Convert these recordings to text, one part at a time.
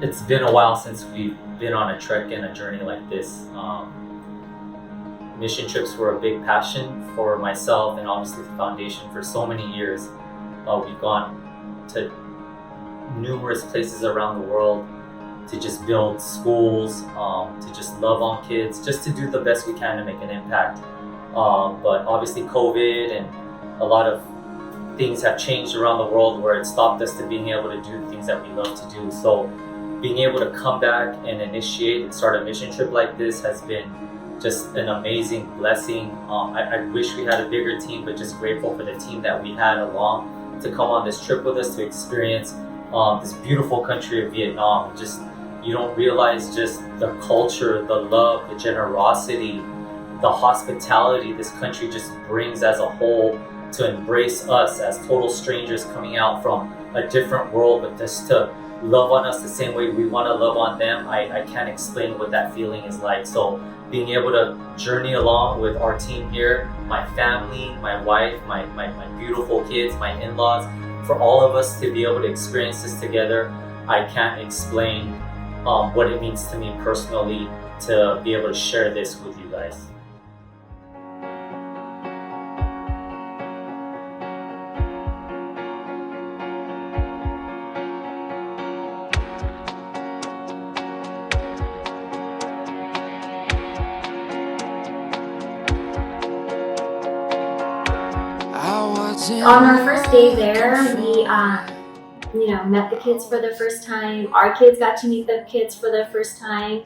it's been a while since we've been on a trek and a journey like this. Mission trips were a big passion for myself and obviously the foundation for so many years. We've gone to numerous places around the world to just build schools, to just love on kids, just to do the best we can to make an impact. But obviously COVID and a lot of things have changed around the world where it stopped us to being able to do the things that we love to do. So being able to come back and initiate and start a mission trip like this has been just an amazing blessing. I wish we had a bigger team, but just grateful for the team that we had along to come on this trip with us to experience this beautiful country of Vietnam. Just, you don't realize just the culture, the love, the generosity, the hospitality this country just brings as a whole to embrace us as total strangers coming out from a different world, but just to love on us the same way we want to love on them. I can't explain what that feeling is like. So being able to journey along with our team here, my family, my wife, my beautiful kids, my in-laws, for all of us to be able to experience this together, I can't explain what it means to me personally to be able to share this with you guys. On our first day there, we met the kids for the first time. Our kids got to meet the kids for the first time.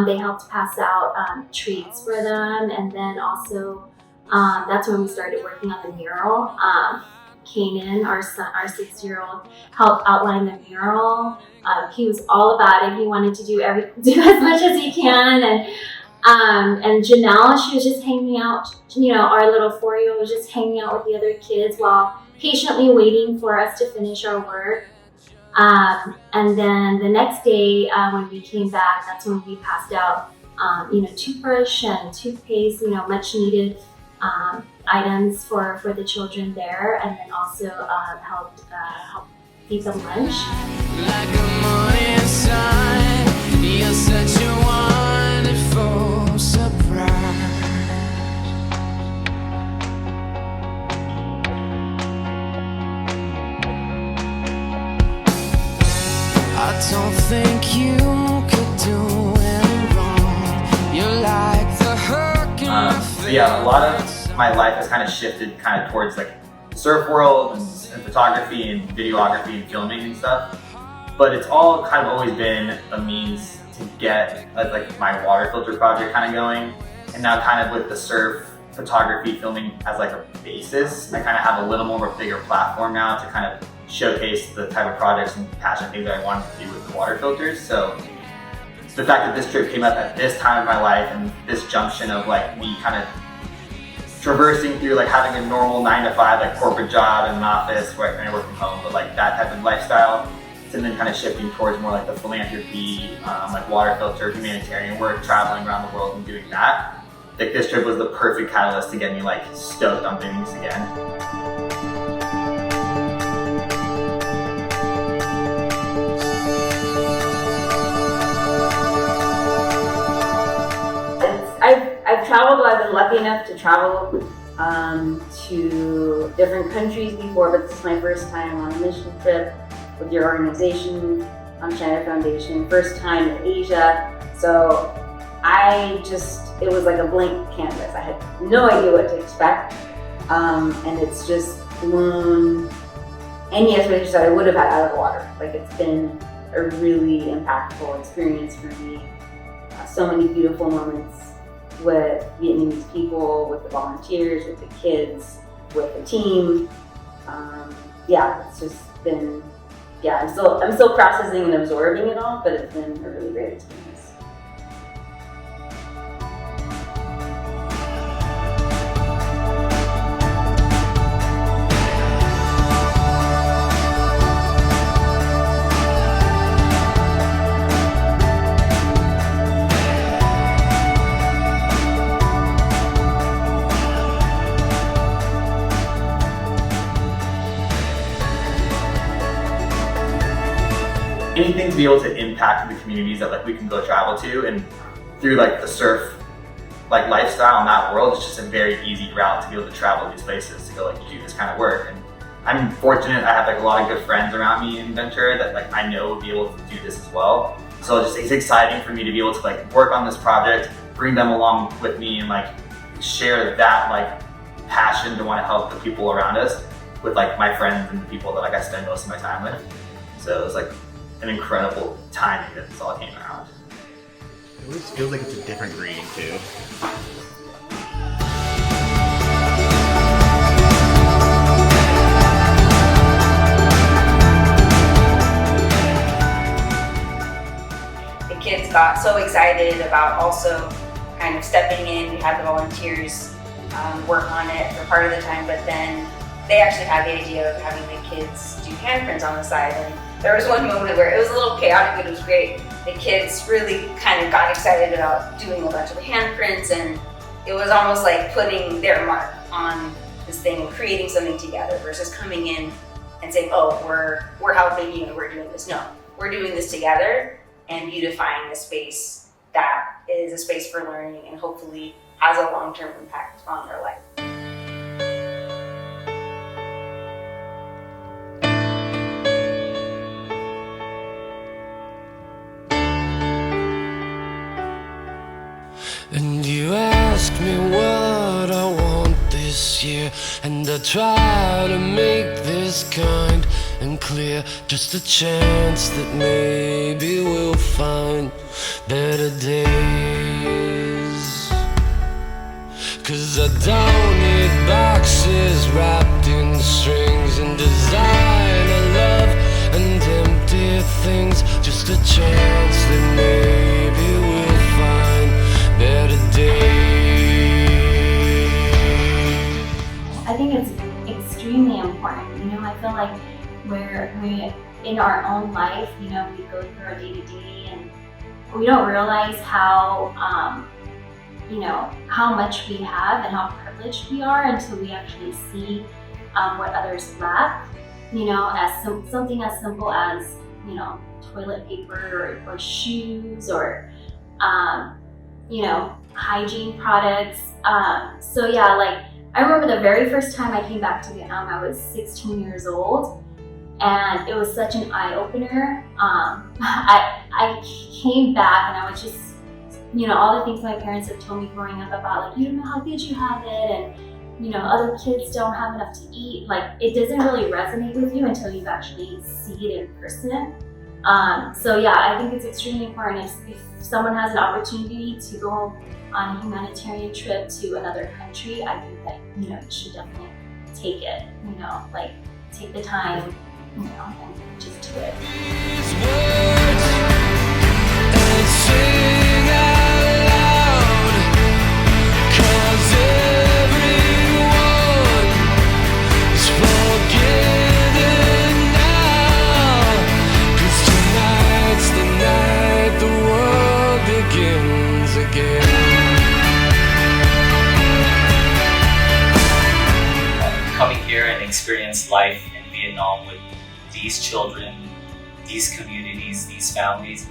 They helped pass out treats for them, and then also that's when we started working on the mural. Kanan, our 6-year-old, helped outline the mural. He was all about it. He wanted to do as much as he can, and Janelle, she was just hanging out. Our little 4-year-old was just hanging out with the other kids while patiently waiting for us to finish our work. And then the next day, when we came back, that's when we passed out, toothbrush and toothpaste, much needed items for the children there, and then also helped feed them lunch. Like a morning sun, you're such a wonderful surprise. I don't think you could do it wrong. You're like the hook in my face. Yeah, a lot of my life has kind of shifted towards like the surf world and photography and videography and filming and stuff. But it's all kind of always been a means to get like my water filter project kind of going. And now kind of with the surf photography filming as like a basis, I kind of have a little more of a bigger platform now to kind of showcase the type of projects and passion things that I wanted to do with the water filters. So the fact that this trip came up at this time of my life and this junction of like me kind of traversing through like having a normal 9-to-5 like corporate job in an office where I work from home, but like that type of lifestyle, and then kind of shifting towards more like the philanthropy, like water filter, humanitarian work, traveling around the world and doing that. Like this trip was the perfect catalyst to get me like stoked on doing this again. I've been lucky enough to travel to different countries before, but this is my first time on a mission trip with your organization, Han-Schneider Foundation, first time in Asia. So it was like a blank canvas. I had no idea what to expect. And it's just blown any expectations that I would have had out of the water. Like, it's been a really impactful experience for me. So many beautiful moments with Vietnamese people, with the volunteers, with the kids, with the team. It's just been, I'm still processing and absorbing it all, but it's been a really great experience. anything to be able to impact the communities that like we can go travel to, and through like the surf like lifestyle in that world, it's just a very easy route to be able to travel to these places to go like do this kind of work. And I'm fortunate I have like a lot of good friends around me in Ventura that like I know will be able to do this as well. So it's exciting for me to be able to like work on this project, bring them along with me, and like share that like passion to want to help the people around us with like my friends and the people that like I spend most of my time with. So it was like an incredible timing that this all came around. It always feels like it's a different green too. The kids got so excited about also kind of stepping in. We had the volunteers work on it for part of the time, but then they actually had the idea of having the kids do handprints on the side. And there was one moment where it was a little chaotic, but it was great. The kids really kind of got excited about doing a bunch of handprints, and it was almost like putting their mark on this thing and creating something together versus coming in and saying, oh, we're helping you and we're doing this. No, we're doing this together and beautifying a space that is a space for learning and hopefully has a long-term impact on their life. And you ask me what I want this year, and I try to make this kind and clear. Just a chance that maybe we'll find better days. 'Cause I don't need boxes wrapped in strings and designer love and empty things. Just a chance that maybe we'll find better days. I think it's extremely important. I feel like we in our own life, we go through our day-to-day and we don't realize how much we have and how privileged we are until we actually see what others lack. As something as simple as toilet paper or shoes or hygiene products. So yeah, like I remember the very first time I came back to Vietnam, I was 16 years old, and it was such an eye-opener. I came back and I was just, all the things my parents have told me growing up about, like, you don't know how good you have it, and other kids don't have enough to eat. Like, it doesn't really resonate with you until you actually see it in person. So yeah, I think it's extremely important if someone has an opportunity to go on a humanitarian trip to another country, I think that, you should definitely take it, take the time, and just do it. Coming here and experience life in Vietnam with these children, these communities, these families,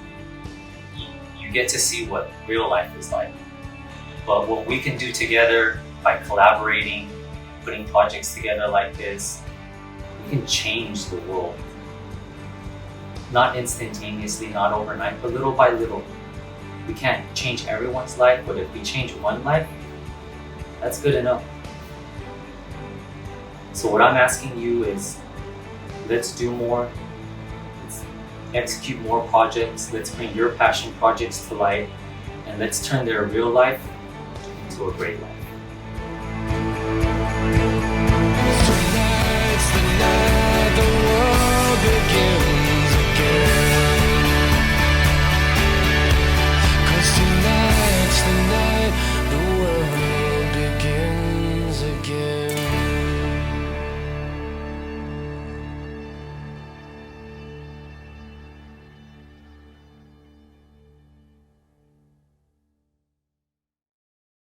you get to see what real life is like. But what we can do together by collaborating, putting projects together like this, we can change the world. Not instantaneously, not overnight, but little by little. We can't change everyone's life, but if we change one life, that's good enough. So what I'm asking you is, let's do more, let's execute more projects, let's bring your passion projects to light, and let's turn their real life into a great life.